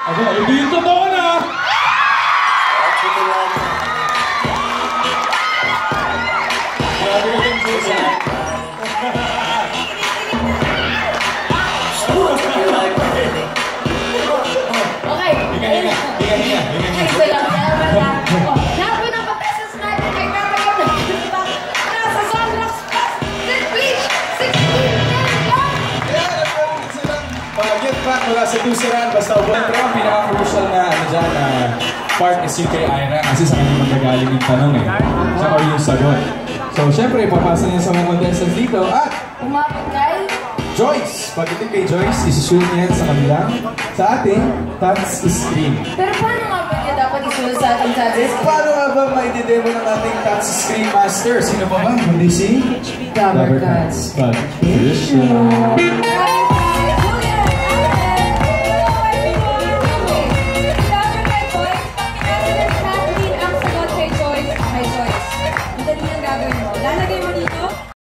Aba, hindi yung totoo na! Grabe ka yung Susan. Okay. Hinga. Isa lang. Lahat ng contestants natin ay kakayaw na. Nasa Sunrox Fest. Please, 16 Pag-get back mula sa Tusiran, basta ubuan. Pero ang pinaka-crucial na part is yung kay Ira kasi sa kanya magagaling yung tanong eh. Siya or yung sagot. So, syempre, papasa niya sa mga contestants dito at umabot kay Joyce! Pagdating kay Joyce, isusunod niya sa kanila sa ating touch screen. pero paano nga ba niya dapat isunod sa ating touch screen? Paano nga ba maididemo ng ating touch screen master? Sino pa ba? Kundi si Rubber Cats. Patricia.